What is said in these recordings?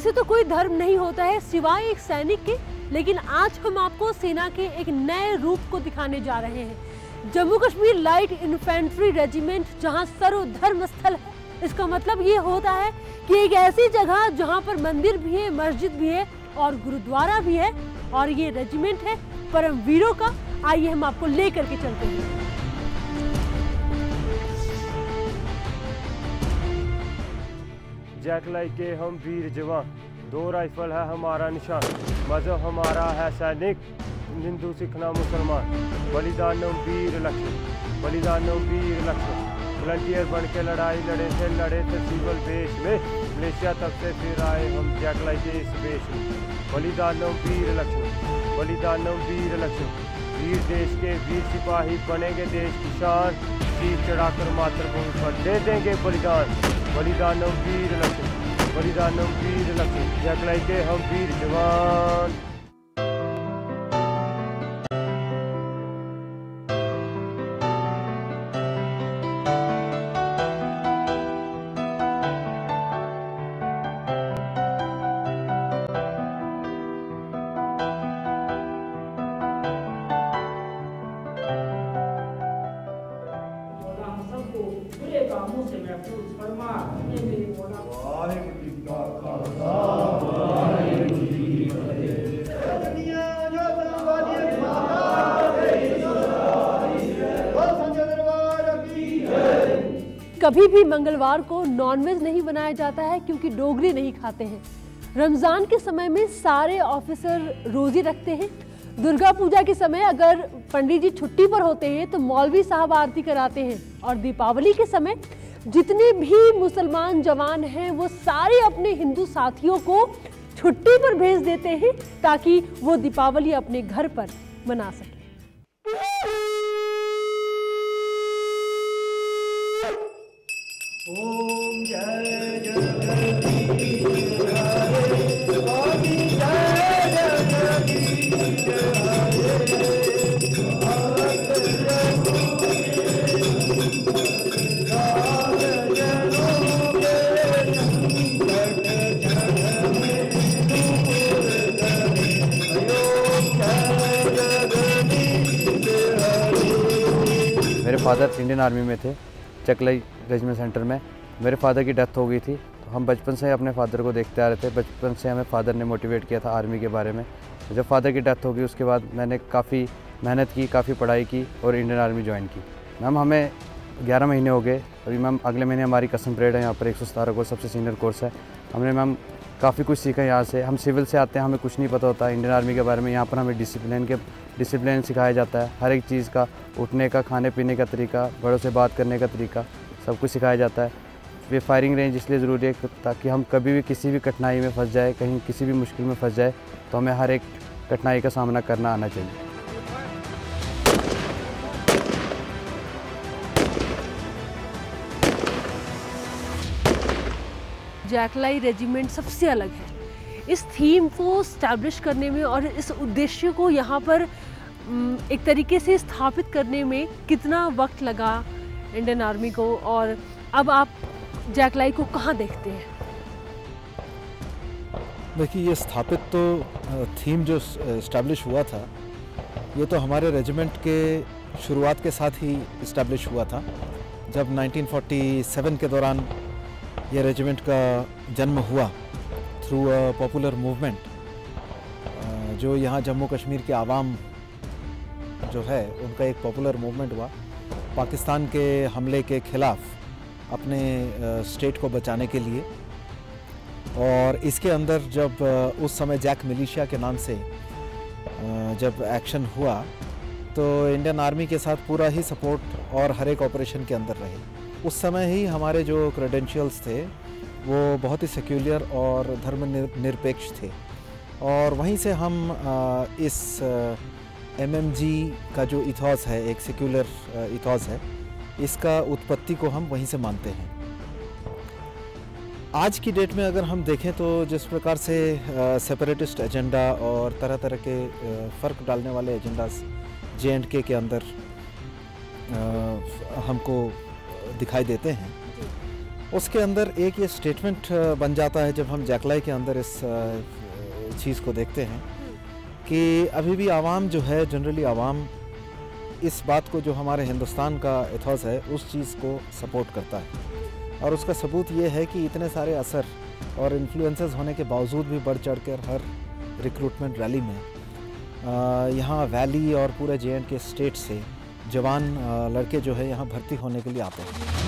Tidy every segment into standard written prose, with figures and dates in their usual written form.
वैसे तो कोई धर्म नहीं होता है सिवाय एक सैनिक के, लेकिन आज हम आपको सेना के एक नए रूप को दिखाने जा रहे हैं। Jammu Kashmir light infantry regiment जहां सर्वधर्म स्थल है, इसका मतलब ये होता है कि एक ऐसी जगह जहां पर मंदिर भी है, मस्जिद भी है और गुरुद्वारा भी है, और ये रेजिमेंट है परमवीरों का। आइए हम आपको लेकर के चलते हैं। जैकलाई के हम वीर जवान, 2 राइफल है हमारा निशान, मजहब हमारा है सैनिक, हिंदू सिख ना मुसलमान, बलिदानम वीर लक्ष्मण, बलिदानम वीर लक्ष्मण। वॉलंटियर बन के लड़ाई लड़े थे सिविल बेस में, मलेशिया तब से फिर आए हम जैकलाई के इस बेस में। बलिदानम वीर लक्ष्मण, बलिदानम वीर लक्ष्मण, वीर देश के वीर सिपाही बनेंगे देश की शान, चीर चढ़ाकर मातृभूमि पर दे देंगे बलिदान। बलिदानम वीर लक्ष्मण, बलिदानम वीर लक्ष्मण, जैकलाई के हम वीर जवान। कभी भी मंगलवार को नॉनवेज नहीं बनाया जाता है क्योंकि डोगरी नहीं खाते हैं। रमजान के समय में सारे ऑफिसर रोजी रखते हैं। दुर्गा पूजा के समय अगर पंडित जी छुट्टी पर होते हैं तो मौलवी साहब आरती कराते हैं, और दीपावली के समय जितने भी मुसलमान जवान हैं वो सारे अपने हिंदू साथियों को छुट्टी पर भेज देते हैं ताकि वो दीपावली अपने घर पर मना सके। ओम जय जगदीश हरे, स्वामी जय जगदीश मेरे फादर इंडियन आर्मी में थे, जैकलाई रेजिमेंट सेंटर में। मेरे फादर की डेथ हो गई थी, तो हम बचपन से अपने फादर को देखते आ रहे थे। बचपन से हमें फादर ने मोटिवेट किया था आर्मी के बारे में। जब फादर की डेथ हो गई उसके बाद मैंने काफ़ी मेहनत की, काफ़ी पढ़ाई की और इंडियन आर्मी ज्वाइन की। मैम हमें 11 महीने हो गए, अभी मैम अगले महीने हमारी कसम परेड है यहाँ पर। 117 कोर्स सबसे सीनियर कोर्स है। हमने मैम काफ़ी कुछ सीखा यहाँ से। हम सिविल से आते हैं, हमें कुछ नहीं पता होता इंडियन आर्मी के बारे में। यहाँ पर हमें डिसिप्लिन सिखाया जाता है, हर एक चीज़ का, उठने का, खाने पीने का तरीका, बड़ों से बात करने का तरीका, सब कुछ सिखाया जाता है। ये फायरिंग रेंज इसलिए ज़रूरी है ताकि हम कभी भी किसी भी कठिनाई में फंस जाए, कहीं किसी भी मुश्किल में फंस जाए, तो हमें हर एक कठिनाई का सामना करना आना चाहिए। जैकलाई रेजिमेंट सबसे अलग है। इस थीम को स्टैब्लिश करने में और इस उद्देश्य को यहाँ पर एक तरीके से स्थापित करने में कितना वक्त लगा इंडियन आर्मी को, और अब आप जैकलाई को कहाँ देखते हैं? देखिए, ये स्थापित तो थीम जो इस्टेब्लिश हुआ था, ये तो हमारे रेजिमेंट के शुरुआत के साथ ही इस्टेब्लिश हुआ था। जब 1947 के दौरान ये रेजिमेंट का जन्म हुआ थ्रू अ पॉपुलर मूवमेंट, जो यहाँ जम्मू कश्मीर के आवाम जो है उनका एक पॉपुलर मूवमेंट हुआ पाकिस्तान के हमले के ख़िलाफ़ अपने स्टेट को बचाने के लिए। और इसके अंदर जब उस समय जैक मिलिशिया के नाम से जब एक्शन हुआ तो इंडियन आर्मी के साथ पूरा ही सपोर्ट और हर एक ऑपरेशन के अंदर रहे। उस समय ही हमारे जो क्रेडेंशियल्स थे वो बहुत ही सेक्युलर और धर्मनिरपेक्ष थे, और वहीं से हम इस MMG का जो इथॉस है, एक सेक्युलर इथॉस है, इसका उत्पत्ति को हम वहीं से मानते हैं। आज की डेट में अगर हम देखें तो जिस प्रकार से सेपरेटिस्ट एजेंडा और तरह तरह के फ़र्क डालने वाले एजेंडास J&K के अंदर हमको दिखाई देते हैं, उसके अंदर एक ये स्टेटमेंट बन जाता है जब हम जैकलाई के अंदर इस चीज़ को देखते हैं कि अभी भी आवाम जो है, जनरली आवाम इस बात को जो हमारे हिंदुस्तान का एथोस है उस चीज़ को सपोर्ट करता है। और उसका सबूत ये है कि इतने सारे असर और इन्फ्लुएंसेस होने के बावजूद भी बढ़ चढ़ कर हर रिक्रूटमेंट रैली में यहाँ वैली और पूरे JNK स्टेट से जवान लड़के जो है यहाँ भर्ती होने के लिए आते हैं।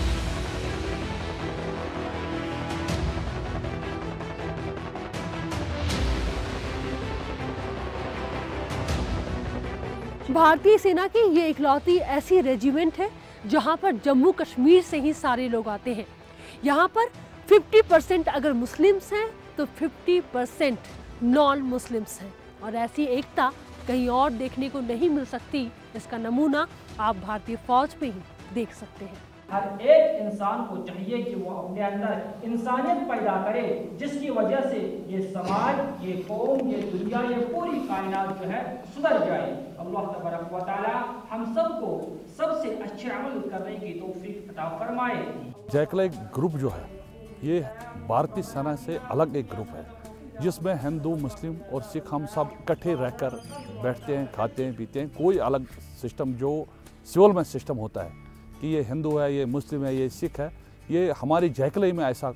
भारतीय सेना की ये इकलौती ऐसी रेजिमेंट है जहां पर जम्मू कश्मीर से ही सारे लोग आते हैं। यहाँ पर 50% अगर मुस्लिम्स हैं तो 50% नॉन मुस्लिम्स हैं, और ऐसी एकता कहीं और देखने को नहीं मिल सकती। इसका नमूना आप भारतीय फौज में ही देख सकते हैं। हर एक इंसान को चाहिए कि वो अपने अंदर इंसानियत पैदा करे, जिसकी वजह से ये समाज, ये कौम, ये दुनिया, ये पूरी कायनात जो है सुधर जाए। अल्लाह तबारक व तआला हम सबको सबसे अच्छे अमल करने की तौफीक अता फरमाए। जैकलाई ग्रुप जो है ये भारतीय सेना से अलग एक ग्रुप है जिसमें हिंदू, मुस्लिम और सिख हम सब इकट्ठे रहकर बैठते हैं, खाते हैं, पीते हैं। कोई अलग सिस्टम जो सिविल में सिस्टम होता है कि ये हिंदू है, ये मुस्लिम है, ये सिख है, ये हमारी जैकलाई में ऐसा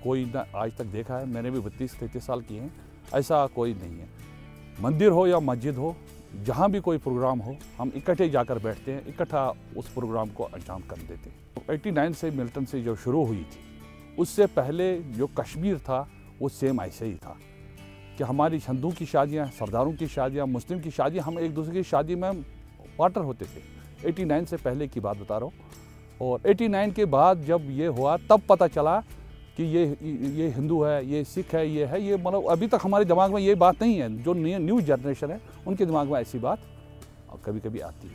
कोई ना आज तक देखा है। मैंने भी 32-33 साल किए हैं, ऐसा कोई नहीं है। मंदिर हो या मस्जिद हो, जहाँ भी कोई प्रोग्राम हो, हम इकट्ठे जाकर बैठते हैं, इकट्ठा उस प्रोग्राम को अंजाम कर देते हैं। 89 से मिलिटेंसी जो शुरू हुई थी, उससे पहले जो कश्मीर था वो सेम ऐसे ही था कि हमारी हिंदू की शादियाँ, सरदारों की शादियाँ, मुस्लिम की शादियाँ, हम एक दूसरे की शादी में पार्टनर होते थे। 89 से पहले की बात बता रहा हूँ। और 89 के बाद जब ये हुआ तब पता चला कि ये हिंदू है, ये सिख है, ये है, ये मतलब अभी तक हमारे दिमाग में ये बात नहीं है। जो न्यू जनरेशन है उनके दिमाग में ऐसी बात कभी कभी आती है।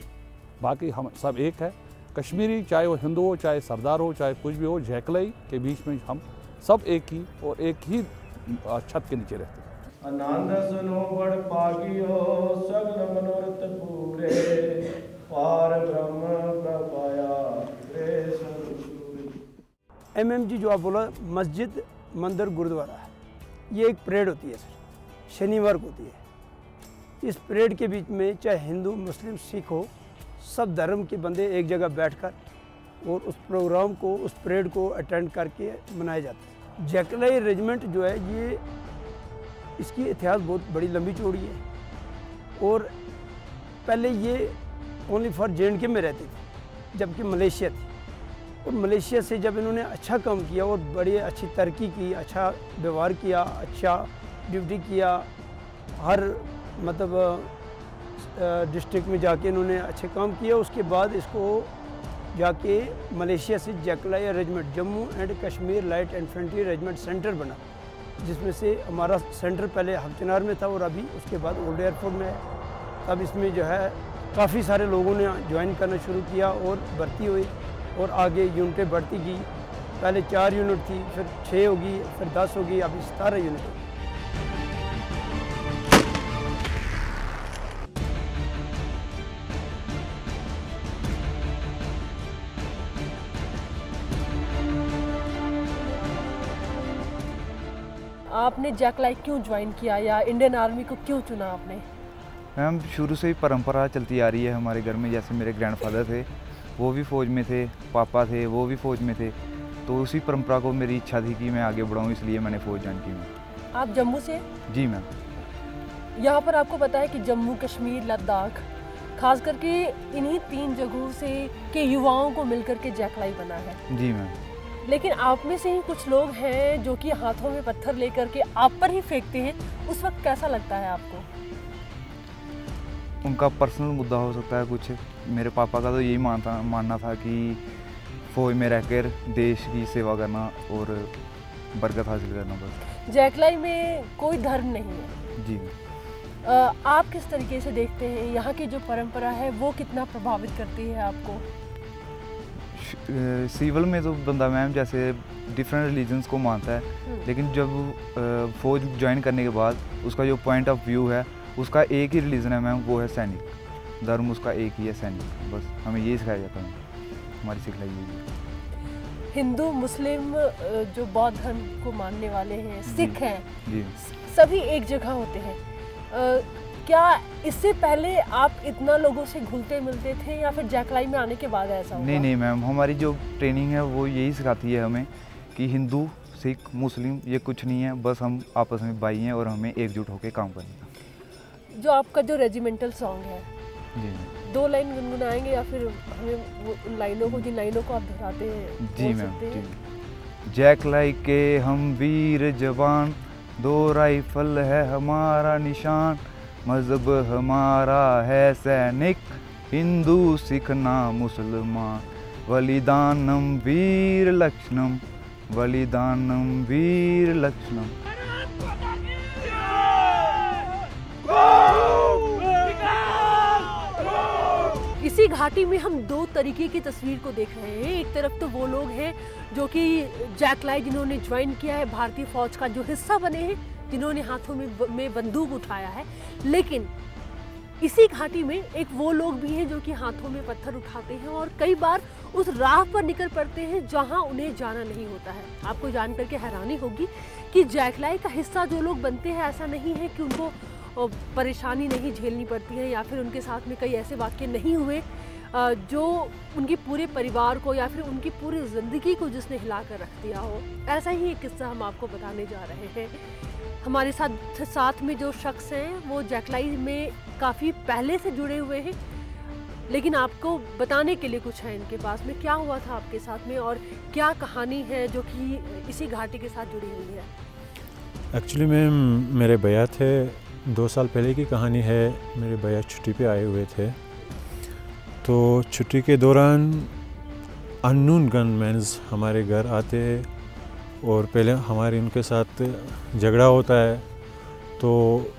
बाकी हम सब एक है, कश्मीरी, चाहे वो हिंदू हो, चाहे सरदार हो, चाहे कुछ भी हो, जैकलाई के बीच में हम सब एक ही और एक ही छत के नीचे रहते हैं। आनंद सुनो बड़ पागियो सगल मनोरथ पूरे, पार ब्रह्म प्रपाया MMG जो आप बोला, मस्जिद, मंदिर, गुरुद्वारा है, ये एक परेड होती है सर, शनिवार को होती है। इस परेड के बीच में चाहे हिंदू, मुस्लिम, सिख हो, सब धर्म के बंदे एक जगह बैठकर और उस प्रोग्राम को, उस परेड को अटेंड करके मनाया जाता है। जैकलाई रेजिमेंट जो है ये, इसकी इतिहास बहुत बड़ी लंबी चौड़ी है। और पहले ये ओनली फॉर JNK में रहती थी, जबकि मलेशिया थी। और मलेशिया से जब इन्होंने अच्छा काम किया और बड़ी अच्छी तरक्की की, अच्छा व्यवहार किया, अच्छा ड्यूटी किया, हर मतलब डिस्ट्रिक्ट में जाके इन्होंने अच्छे काम किया, उसके बाद इसको जाके मलेशिया से JAK LI regiment, Jammu and Kashmir light infantry regiment centre बना, जिसमें से हमारा सेंटर पहले हफ्तेनार में था और अभी उसके बाद ओल्ड एयरपोर्ट में है। तब इसमें जो है काफ़ी सारे लोगों ने ज्वाइन करना शुरू किया और भर्ती हुई और आगे यूनिटें बढ़ती गई। पहले 4 यूनिट थी, फिर 6 होगी, फिर 10 होगी, अभी 17 यूनिट होगी। आपने जैकलाई क्यों ज्वाइन किया या इंडियन आर्मी को क्यों चुना आपने? मैम शुरू से ही परंपरा चलती आ रही है हमारे घर में। जैसे मेरे ग्रैंडफादर थे, वो भी फ़ौज में थे, पापा थे, वो भी फ़ौज में थे, तो उसी परंपरा को मेरी इच्छा थी कि मैं आगे बढ़ाऊँ, इसलिए मैंने फ़ौज ज्वाइन की। आप जम्मू से? जी मैम। यहाँ पर आपको पता है कि जम्मू कश्मीर, लद्दाख, खास करके इन्हीं 3 जगहों से के युवाओं को मिलकर के जैकलाई बना है। जी मैम। लेकिन आप में से ही कुछ लोग हैं जो कि हाथों में पत्थर लेकर के आप पर ही फेंकते हैं, उस वक्त कैसा लगता है आपको? उनका पर्सनल मुद्दा हो सकता है कुछ। मेरे पापा का तो यही मानना था कि फ़ौज में रहकर देश की सेवा करना और बरकत हासिल करना बस। जैकलाई में कोई धर्म नहीं है। जी। आप किस तरीके से देखते हैं यहाँ की जो परंपरा है वो कितना प्रभावित करती है आपको? सिविल में तो बंदा मैम जैसे डिफरेंट रिलीजन्स को मानता है, लेकिन जब फ़ौज ज्वाइन करने के बाद उसका जो पॉइंट ऑफ व्यू है, उसका एक ही रिलीजन है मैम, वो है सैनिक। धर्म उसका एक ही है, सैनिक। बस हमें यही सिखाया जाता है, हमारी सिखलाई यही है। हिंदू मुस्लिम जो बौद्ध धर्म को मानने वाले हैं, सिख हैं, जी सभी एक जगह होते हैं। क्या इससे पहले आप इतना लोगों से घुलते मिलते थे या फिर जैकलाई में आने के बाद ऐसा हुआ? नहीं मैम, हमारी जो ट्रेनिंग है वो यही सिखाती है हमें कि हिंदू सिख मुस्लिम ये कुछ नहीं है, बस हम आपस में भाई हैं और हमें एकजुट होकर काम करना है। जो आपका जो रेजिमेंटल सॉन्ग है, जी 2 लाइन गुनगुनाएंगे या फिर हमें वो उन लाइनों को, जिन लाइनों को आप दोहराते हैं? जी मैम, जी। जैकलाई के हम वीर जवान, 2 राइफल है हमारा निशान, मजहब हमारा है सैनिक, हिंदू सिख ना मुसलमान, बलिदानम वीर लक्ष्मणम, बलिदानम वीर लक्ष्मणम। इसी घाटी में हम 2 तरीके की तस्वीर को देख रहे हैं। एक तरफ तो वो लोग हैं जो कि जैकलाई जिन्होंने ज्वाइन किया है, भारतीय फौज का जो हिस्सा बने हैं, जिन्होंने हाथों में बंदूक उठाया है। लेकिन इसी घाटी में एक वो लोग भी हैं जो कि हाथों में पत्थर उठाते हैं और कई बार उस राह पर निकल पड़ते हैं जहां उन्हें जाना नहीं होता है। आपको जानकर के हैरानी होगी कि जैकलाई का हिस्सा जो लोग बनते हैं, ऐसा नहीं है कि उनको परेशानी नहीं झेलनी पड़ती है या फिर उनके साथ में कई ऐसे वाक़ये नहीं हुए जो उनके पूरे परिवार को या फिर उनकी पूरी ज़िंदगी को जिसने हिला कर रख दिया हो। ऐसा ही एक किस्सा हम आपको बताने जा रहे हैं। हमारे साथ में जो शख्स हैं वो जैकलाई में काफ़ी पहले से जुड़े हुए हैं, लेकिन आपको बताने के लिए कुछ है इनके पास में। क्या हुआ था आपके साथ में और क्या कहानी है जो कि इसी घाटी के साथ जुड़ी हुई है? एक्चुअली मैम, मेरे भैया थे, 2 साल पहले की कहानी है। मेरे भैया छुट्टी पे आए हुए थे, तो छुट्टी के दौरान अननोन गनमैन्स हमारे घर आते और पहले हमारे उनके साथ झगड़ा होता है, तो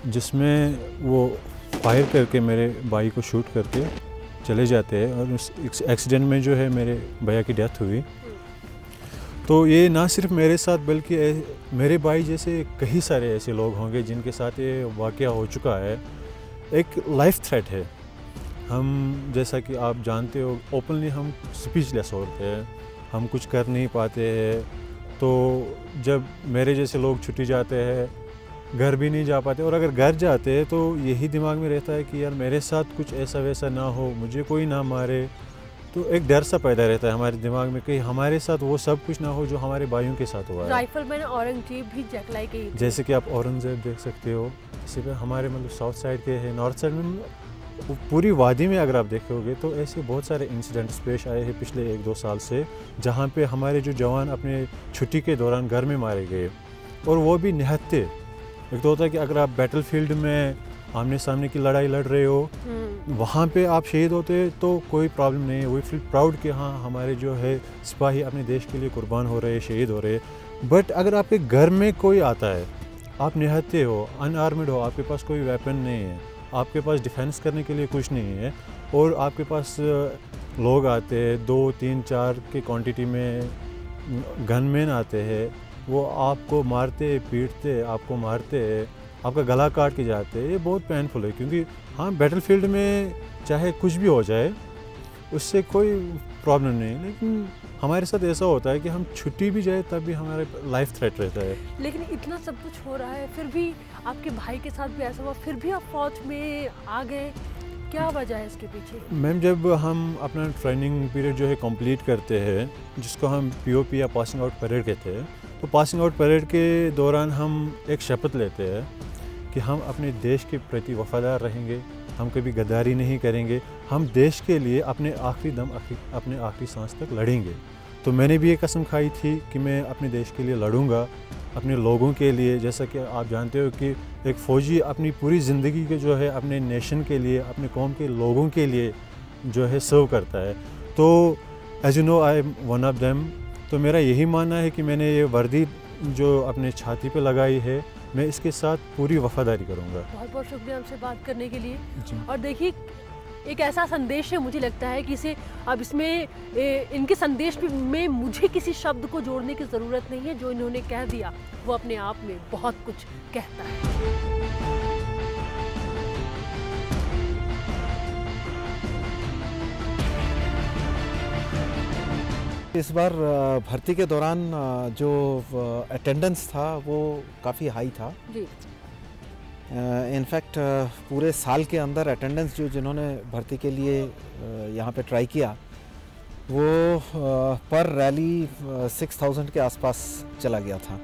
जिसमें वो फायर करके मेरे भाई को शूट करके चले जाते हैं और उस एक्सीडेंट में जो है मेरे भैया की डेथ हुई। तो ये ना सिर्फ मेरे साथ बल्कि मेरे भाई जैसे कई सारे ऐसे लोग होंगे जिनके साथ ये वाक़या हो चुका है। एक लाइफ थ्रेट है। हम जैसा कि आप जानते हो, ओपनली हम स्पीचलेस होते हैं, हम कुछ कर नहीं पाते हैं। तो जब मेरे जैसे लोग छुट्टी जाते हैं, घर भी नहीं जा पाते, और अगर घर जाते हैं तो यही दिमाग में रहता है कि यार मेरे साथ कुछ ऐसा वैसा ना हो, मुझे कोई ना मारे। तो एक डर सा पैदा रहता है हमारे दिमाग में कि हमारे साथ वो सब कुछ ना हो जो हमारे भाइयों के साथ हुआ है। राइफलमैन औरंगजेब भी जैकलाई के ही थे। जैसे कि आप औरंगजेब देख सकते हो, इसी पे हमारे मतलब साउथ साइड के हैं, नॉर्थ साइड में पूरी वादी में अगर आप देखोगे तो ऐसे बहुत सारे इंसिडेंट्स पेश आए हैं पिछले 1-2 साल से, जहाँ पे हमारे जो जवान अपने छुट्टी के दौरान घर में मारे गए, और वो भी निहत्ते। एक तो होता है कि अगर आप बैटलफील्ड में आमने सामने की लड़ाई लड़ रहे हो, वहाँ पे आप शहीद होते तो कोई प्रॉब्लम नहीं है, वी फील प्राउड कि हाँ हमारे जो है सिपाही अपने देश के लिए कुर्बान हो रहे, शहीद हो रहे। बट अगर आपके घर में कोई आता है, आप निहत्ते हो, अनआर्मड हो, आपके पास कोई वेपन नहीं है, आपके पास डिफेंस करने के लिए कुछ नहीं है, और आपके पास लोग आते हैं 2, 3, 4 के क्वांटिटी में गनमैन आते हैं, वो आपको मारते पीटते, आपको मारते, आपका गला काट के जाते हैं। ये बहुत पेनफुल है, क्योंकि हाँ बैटलफील्ड में चाहे कुछ भी हो जाए उससे कोई प्रॉब्लम नहीं, लेकिन हमारे साथ ऐसा होता है कि हम छुट्टी भी जाए तब भी हमारे लाइफ थ्रेट रहता है। लेकिन इतना सब कुछ हो रहा है, फिर भी आपके भाई के साथ भी ऐसा हुआ, फिर भी आप फौज में आ गए, क्या वजह है इसके पीछे? मैम, जब हम अपना ट्रेनिंग पीरियड जो है कंप्लीट करते हैं, जिसको हम POP या पासिंग आउट परेड कहते हैं, तो पासिंग आउट परेड के दौरान हम एक शपथ लेते हैं कि हम अपने देश के प्रति वफादार रहेंगे, हम कभी गद्दारी नहीं करेंगे, हम देश के लिए अपने आखिरी दम, अपने आखिरी सांस तक लड़ेंगे। तो मैंने भी ये कसम खाई थी कि मैं अपने देश के लिए लड़ूंगा, अपने लोगों के लिए। जैसा कि आप जानते हो कि एक फ़ौजी अपनी पूरी ज़िंदगी के जो है अपने नेशन के लिए, अपने कौम के लोगों के लिए जो है सर्व करता है। तो as you know I am one of them. तो मेरा यही मानना है कि मैंने ये वर्दी जो अपने छाती पे लगाई है, मैं इसके साथ पूरी वफादारी करूंगा। बहुत बहुत शुक्रिया हमसे बात करने के लिए। और देखिए, एक ऐसा संदेश है, मुझे लगता है कि इसे अब इसमें इनके संदेश में मुझे किसी शब्द को जोड़ने की ज़रूरत नहीं है। जो इन्होंने कह दिया वो अपने आप में बहुत कुछ कहता है। इस बार भर्ती के दौरान जो अटेंडेंस था वो काफ़ी हाई था जी। इनफैक्ट पूरे साल के अंदर अटेंडेंस जिन्होंने भर्ती के लिए यहाँ पे ट्राई किया वो पर रैली 6000 के आसपास चला गया था।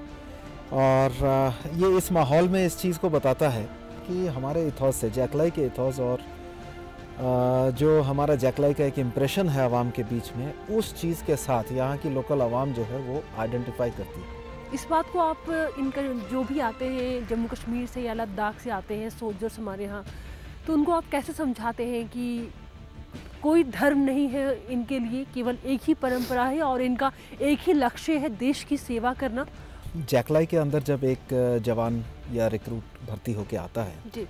और ये इस माहौल में इस चीज़ को बताता है कि हमारे इथॉस से, जैकलाई के इथॉस और जो हमारा जैकलाई का एक इम्प्रेशन है आवाम के बीच में, उस चीज़ के साथ यहाँ की लोकल आवाम जो है वो आइडेंटिफाई करती है। इस बात को आप इनका जो भी आते हैं जम्मू कश्मीर से या लद्दाख से आते हैं सोल्जर्स हमारे यहाँ, तो उनको आप कैसे समझाते हैं कि कोई धर्म नहीं है इनके लिए, केवल एक ही परंपरा है और इनका एक ही लक्ष्य है देश की सेवा करना? जैकलाई के अंदर जब एक जवान या रिक्रूट भर्ती होके आता है जी,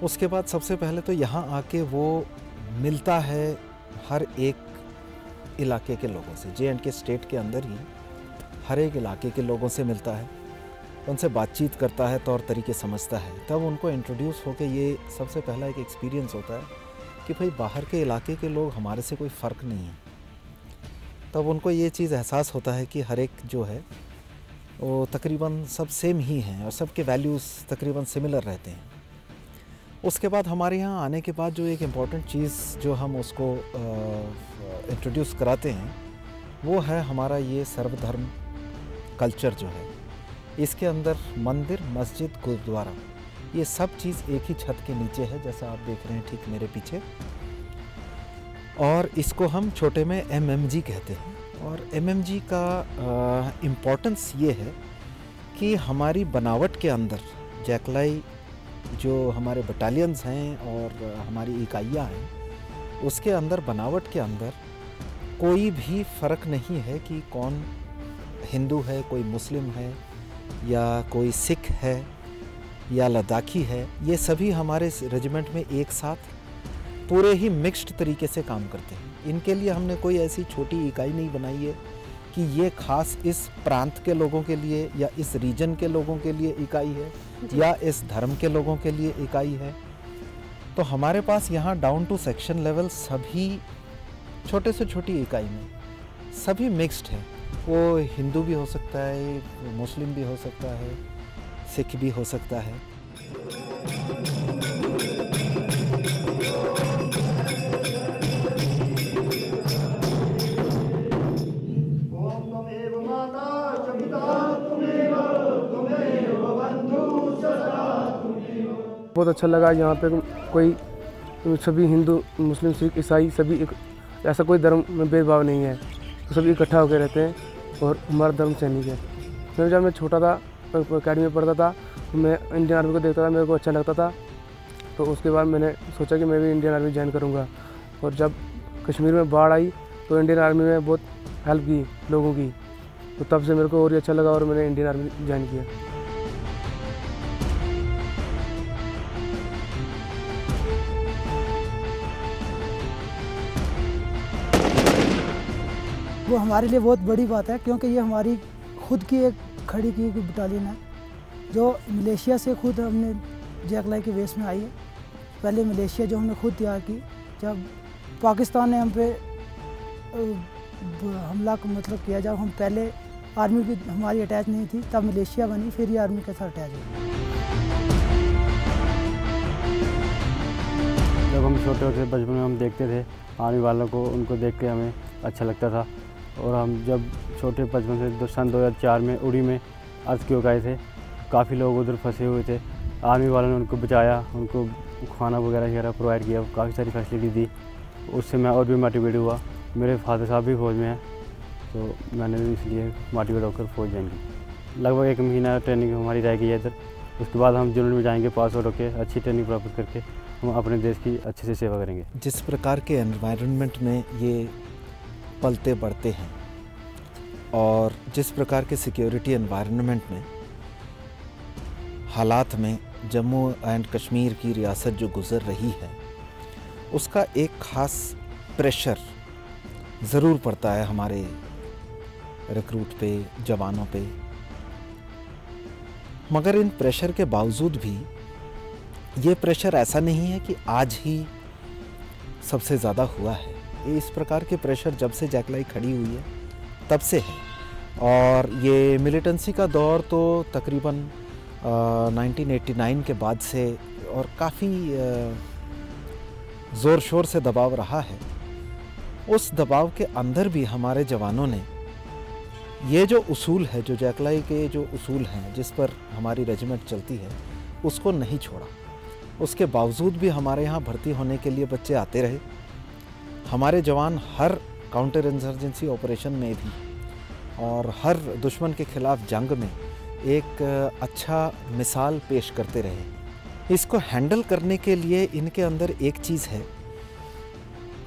उसके बाद सबसे पहले तो यहाँ आके वो मिलता है हर एक इलाके के लोगों से। J&K स्टेट के अंदर ही हर एक इलाके के लोगों से मिलता है, उनसे बातचीत करता है, तौर तरीके समझता है। तब उनको इंट्रोड्यूस होके ये सबसे पहला एक एक्सपीरियंस होता है कि भाई बाहर के इलाके के लोग हमारे से कोई फ़र्क नहीं है। तब उनको ये चीज़ एहसास होता है कि हर एक जो है वो तकरीबन सब सेम ही हैं और सबके वैल्यूज़ तकरीबन सिमिलर रहते हैं। उसके बाद हमारे यहाँ आने के बाद जो एक इम्पॉर्टेंट चीज़ जो हम उसको इंट्रोड्यूस कराते हैं वो है हमारा ये सर्वधर्म कल्चर जो है। इसके अंदर मंदिर, मस्जिद, गुरुद्वारा, ये सब चीज़ एक ही छत के नीचे है, जैसा आप देख रहे हैं ठीक मेरे पीछे। और इसको हम छोटे में MMG कहते हैं। और MMG का इम्पोर्टेंस ये है कि हमारी बनावट के अंदर जैकलाई जो हमारे बटालियंस हैं और हमारी इकाइयाँ हैं, उसके अंदर बनावट के अंदर कोई भी फ़र्क नहीं है कि कौन हिंदू है, कोई मुस्लिम है या कोई सिख है या लद्दाखी है। ये सभी हमारे रेजिमेंट में एक साथ पूरे ही मिक्स्ड तरीके से काम करते हैं। इनके लिए हमने कोई ऐसी छोटी इकाई नहीं बनाई है कि ये खास इस प्रांत के लोगों के लिए या इस रीजन के लोगों के लिए इकाई है या इस धर्म के लोगों के लिए इकाई है। तो हमारे पास यहाँ डाउन टू सेक्शन लेवल सभी छोटे से छोटी इकाई में सभी मिक्स्ड है। वो हिंदू भी हो सकता है, मुस्लिम भी हो सकता है, सिख भी हो सकता है। बहुत अच्छा लगा यहाँ पे कोई सभी हिंदू, मुस्लिम, सिख, ईसाई सभी एक, ऐसा कोई धर्म में भेदभाव नहीं है, सभी इकट्ठा होकर रहते हैं और हमारा धर्म सैनिक है। मैं जब मैं छोटा था, अकेडमी में पढ़ता था, तो मैं इंडियन आर्मी को देखता था, मेरे को अच्छा लगता था। तो उसके बाद मैंने सोचा कि मैं भी इंडियन आर्मी ज्वाइन करूँगा। और जब कश्मीर में बाढ़ आई तो इंडियन आर्मी में बहुत हेल्प की लोगों की, तो तब से मेरे को और ही अच्छा लगा और मैंने इंडियन आर्मी ज्वाइन किया। वो हमारे लिए बहुत बड़ी बात है, क्योंकि ये हमारी खुद की एक खड़ी की बटालियन है जो मलेशिया से खुद हमने जैकलाई के बेस में आई है। पहले मलेशिया जो हमने खुद तैयार की, जब पाकिस्तान ने हम पे हमला मतलब किया, जब हम पहले आर्मी भी हमारी अटैच नहीं थी, तब मलेशिया बनी, फिर ये आर्मी के साथ अटैच हुई। जब हम छोटे होते बचपन में हम देखते थे आर्मी वालों को, उनको देख के हमें अच्छा लगता था। और हम जब छोटे बचपन से सन 2004 में उड़ी में अर्थक्वेक आए थे, काफ़ी लोग उधर फंसे हुए थे, आर्मी वालों ने उनको बचाया, उनको खाना वगैरह प्रोवाइड किया, काफ़ी सारी फैसिलिटी दी। उससे मैं और भी मोटिवेट हुआ। मेरे फादर साहब भी फौज में हैं, तो मैंने भी इसलिए मोटिवेट होकर फौज ज्वाइन की। लगभग 1 महीना ट्रेनिंग हमारी रह गई है इधर। उसके बाद हम जुनून में जाएंगे, पास आउट होकर अच्छी ट्रेनिंग प्राप्त करके हम अपने देश की अच्छे से सेवा करेंगे। जिस प्रकार के एनवायरनमेंट में ये पलते बढ़ते हैं और जिस प्रकार के सिक्योरिटी एनवायरनमेंट में हालात में जम्मू एंड कश्मीर की रियासत जो गुज़र रही है, उसका एक ख़ास प्रेशर ज़रूर पड़ता है हमारे रिक्रूट पे, जवानों पे। मगर इन प्रेशर के बावजूद भी ये प्रेशर ऐसा नहीं है कि आज ही सबसे ज़्यादा हुआ है। इस प्रकार के प्रेशर जब से जैकलाई खड़ी हुई है तब से है। और ये मिलिटेंसी का दौर तो तकरीबन 1989 के बाद से और काफ़ी ज़ोर शोर से दबाव रहा है। उस दबाव के अंदर भी हमारे जवानों ने ये जो उसूल है, जो जैकलाई के जो उसूल हैं जिस पर हमारी रेजिमेंट चलती है, उसको नहीं छोड़ा। उसके बावजूद भी हमारे यहाँ भर्ती होने के लिए बच्चे आते रहे। हमारे जवान हर काउंटर इंसर्जेंसी ऑपरेशन में भी और हर दुश्मन के खिलाफ जंग में एक अच्छा मिसाल पेश करते रहे। इसको हैंडल करने के लिए इनके अंदर एक चीज़ है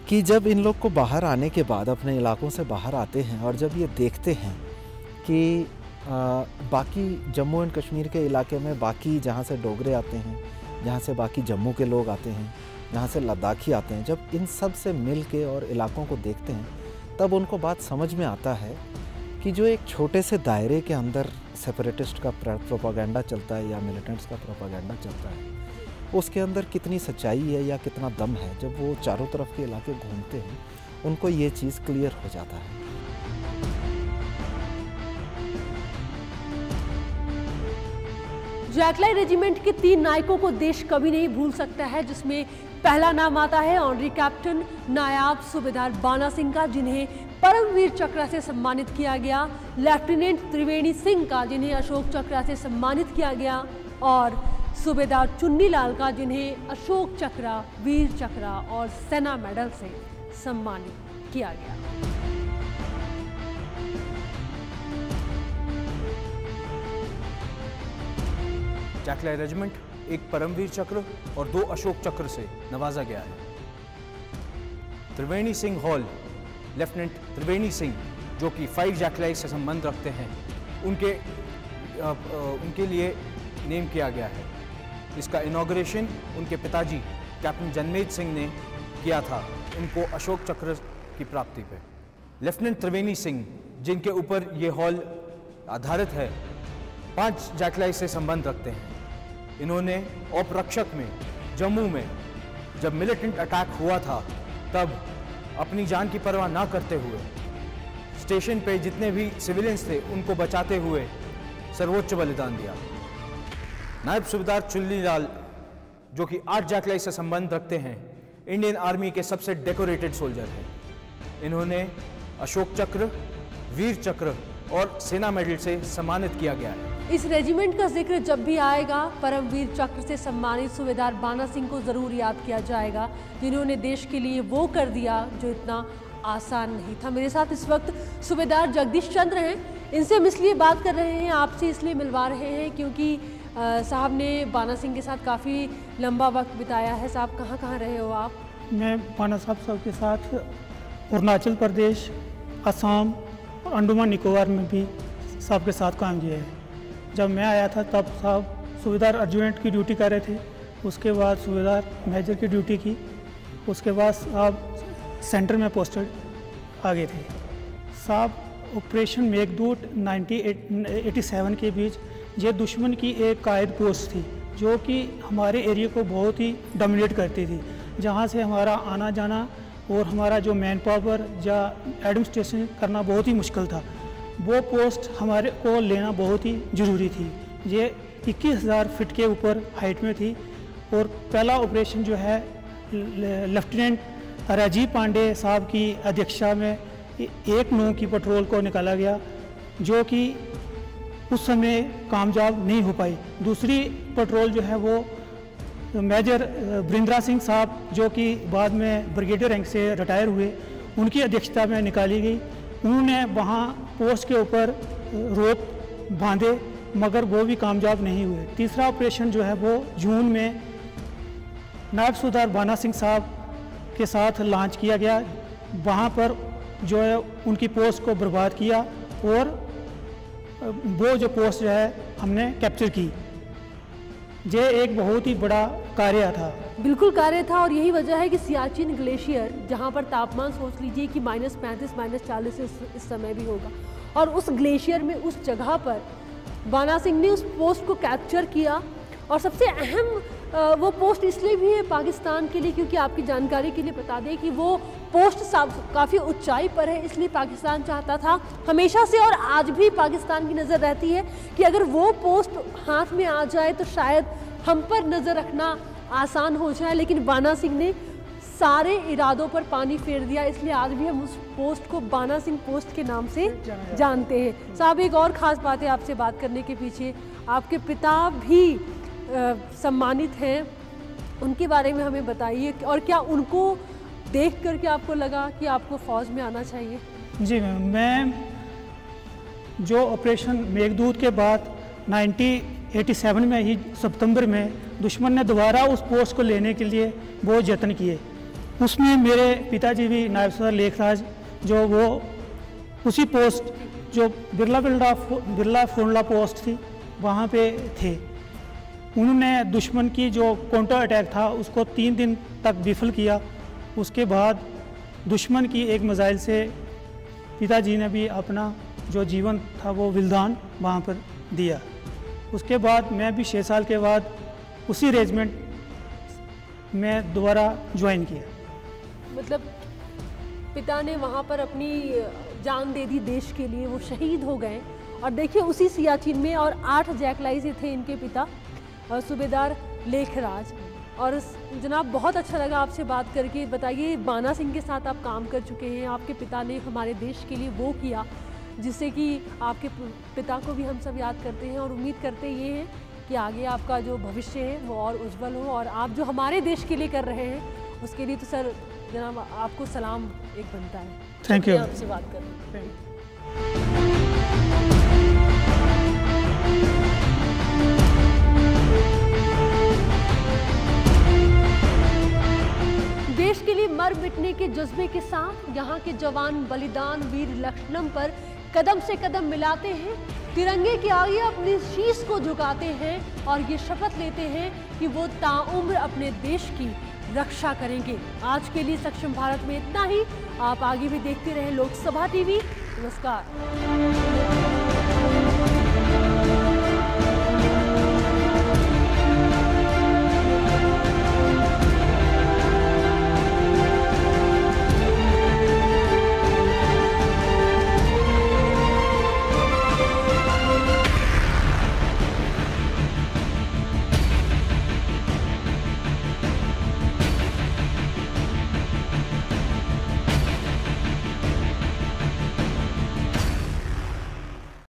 कि जब इन लोग को बाहर आने के बाद, अपने इलाकों से बाहर आते हैं और जब ये देखते हैं कि बाकी जम्मू एंड कश्मीर के इलाके में बाकी जहाँ से डोगरे आते हैं, जहाँ से बाकी जम्मू के लोग आते हैं, जहाँ से लद्दाखी आते हैं, जब इन सब से मिल के और इलाकों को देखते हैं तब उनको बात समझ में आता है कि जो एक छोटे से दायरे के अंदर सेपरेटिस्ट का प्रोपागेंडा चलता है या मिलिटेंट्स का प्रोपागेंडा चलता है, उसके अंदर कितनी सच्चाई है या कितना दम है। जब वो चारों तरफ के इलाके घूमते हैं उनको ये चीज़ क्लियर हो जाता है। जैकलाई रेजिमेंट के 3 नायकों को देश कभी नहीं भूल सकता है, जिसमें पहला नाम आता है ऑनरी कैप्टन नायाब सूबेदार बाना सिंह का, जिन्हें परमवीर चक्र से सम्मानित किया गया, लेफ्टिनेंट त्रिवेणी सिंह का, जिन्हें अशोक चक्र से सम्मानित किया गया, और सूबेदार चुन्नी लाल का, जिन्हें अशोक चक्र, वीर चक्र और सेना मेडल से सम्मानित किया गया। जैकलाई रेजिमेंट एक परमवीर चक्र और 2 अशोक चक्र से नवाजा गया है। त्रिवेणी सिंह हॉल, लेफ्टिनेंट त्रिवेणी सिंह जो कि 5 जैकलाई से संबंध रखते हैं, उनके लिए नेम किया गया है। इसका इनॉग्रेशन उनके पिताजी कैप्टन जनमेज सिंह ने किया था, उनको अशोक चक्र की प्राप्ति पे। लेफ्टिनेंट त्रिवेणी सिंह जिनके ऊपर ये हॉल आधारित है, 5 जैकलाई से संबंध रखते हैं। इन्होंने औपरक्षक में जम्मू में जब मिलिटेंट अटैक हुआ था तब अपनी जान की परवाह ना करते हुए स्टेशन पे जितने भी सिविलियंस थे उनको बचाते हुए सर्वोच्च बलिदान दिया। नायब सूबेदार चुन्नी लाल जो कि 8 जैकलाई से संबंध रखते हैं, इंडियन आर्मी के सबसे डेकोरेटेड सोल्जर हैं। इन्होंने अशोक चक्र, वीर चक्र और सेना मेडल से सम्मानित किया गया है। इस रेजिमेंट का जिक्र जब भी आएगा, परमवीर चक्र से सम्मानित सूबेदार बाना सिंह को ज़रूर याद किया जाएगा, जिन्होंने देश के लिए वो कर दिया जो इतना आसान नहीं था। मेरे साथ इस वक्त सूबेदार जगदीश चंद्र हैं। इनसे हम इसलिए बात कर रहे हैं, आपसे इसलिए मिलवा रहे हैं क्योंकि साहब ने बाना सिंह के साथ काफ़ी लंबा वक्त बिताया है। साहब कहाँ कहाँ रहे हो आप? मैं बाना साहब के साथ अरुणाचल प्रदेश, असम और अंडमान निकोबार में भी साहब के साथ काम किया है। जब मैं आया था तब साहब सूबेदार एडजुटेंट की ड्यूटी कर रहे थे, उसके बाद सूबेदार मेजर की ड्यूटी की, उसके बाद साहब सेंटर में पोस्टेड आ गए थे। साहब ऑपरेशन मेघदूत 1987 के बीच ये दुश्मन की एक कायद पोस्ट थी जो कि हमारे एरिया को बहुत ही डोमिनेट करती थी, जहाँ से हमारा आना जाना और हमारा जो मैन पावर या एडमिनिस्ट्रेशन करना बहुत ही मुश्किल था। वो पोस्ट हमारे को लेना बहुत ही ज़रूरी थी। ये 21,000 फीट के ऊपर हाइट में थी और पहला ऑपरेशन जो है लेफ्टिनेंट राजीव पांडे साहब की अध्यक्षता में 1/9 की पेट्रोल को निकाला गया, जो कि उस समय कामयाब नहीं हो पाई। दूसरी पेट्रोल जो है वो मेजर बरिंद्रा सिंह साहब जो कि बाद में ब्रिगेडियर रैंक से रिटायर हुए, उनकी अध्यक्षता में निकाली गई। उन्होंने वहाँ पोस्ट के ऊपर रोप बांधे मगर वो भी कामयाब नहीं हुए। तीसरा ऑपरेशन जो है वो जून में नायब सूबेदार बाना सिंह साहब के साथ लॉन्च किया गया। वहाँ पर जो है उनकी पोस्ट को बर्बाद किया और वो जो पोस्ट जो है हमने कैप्चर की। ये एक बहुत ही बड़ा कार्य था। बिल्कुल कार्य था और यही वजह है कि सियाचिन ग्लेशियर, जहाँ पर तापमान सोच लीजिए कि -35 -40 इस समय भी होगा, और उस ग्लेशियर में उस जगह पर बाना सिंह ने उस पोस्ट को कैप्चर किया। और सबसे अहम वो पोस्ट इसलिए भी है पाकिस्तान के लिए, क्योंकि आपकी जानकारी के लिए बता दें कि वो पोस्ट काफ़ी ऊंचाई पर है, इसलिए पाकिस्तान चाहता था हमेशा से, और आज भी पाकिस्तान की नज़र रहती है कि अगर वो पोस्ट हाथ में आ जाए तो शायद हम पर नज़र रखना आसान हो जाए। लेकिन बाना सिंह ने सारे इरादों पर पानी फेर दिया, इसलिए आज भी हम उस पोस्ट को बाना सिंह पोस्ट के नाम से जानते हैं। साहब, एक और ख़ास बात है आपसे बात करने के पीछे, आपके पिता भी सम्मानित हैं, उनके बारे में हमें बताइए, और क्या उनको देख करके आपको लगा कि आपको फ़ौज में आना चाहिए? जी मैम, मैं जो ऑपरेशन मेघदूत के बाद 1987 में ही सितंबर में दुश्मन ने दोबारा उस पोस्ट को लेने के लिए बहुत यत्न किए। उसमें मेरे पिताजी भी नायब सदर लेखराज, जो वो उसी पोस्ट जो बिरला फोंडला पोस्ट थी वहाँ पे थे। उन्होंने दुश्मन की जो काउंटर अटैक था उसको 3 दिन तक विफल किया। उसके बाद दुश्मन की एक मिसाइल से पिताजी ने भी अपना जो जीवन था वो बलिदान वहाँ पर दिया। उसके बाद मैं भी 6 साल के बाद उसी रेजिमेंट में दोबारा ज्वाइन किया। मतलब पिता ने वहाँ पर अपनी जान दे दी देश के लिए, वो शहीद हो गए। और देखिए उसी सियाचिन में, और 8 जैकलाई से थे इनके पिता, और सूबेदार लेखराज। और जनाब, बहुत अच्छा लगा आपसे बात करके। बताइए, बाना सिंह के साथ आप काम कर चुके हैं, आपके पिता ने हमारे देश के लिए वो किया जिससे कि आपके पिता को भी हम सब याद करते हैं, और उम्मीद करते ये हैं कि आगे आपका जो भविष्य है वो और उज्जवल हो, और आप जो हमारे देश के लिए कर रहे हैं उसके लिए तो सर जनाब आपको सलाम एक बनता है। Thank you. आपसे बात करने। देश के लिए मर मिटने के जज्बे के साथ यहाँ के जवान बलिदान वीर लक्ष्मण पर कदम से कदम मिलाते हैं, तिरंगे के आगे अपनी शीश को झुकाते हैं और ये शपथ लेते हैं कि वो ताउम्र अपने देश की रक्षा करेंगे। आज के लिए सक्षम भारत में इतना ही। आप आगे भी देखते रहें लोकसभा टीवी। नमस्कार।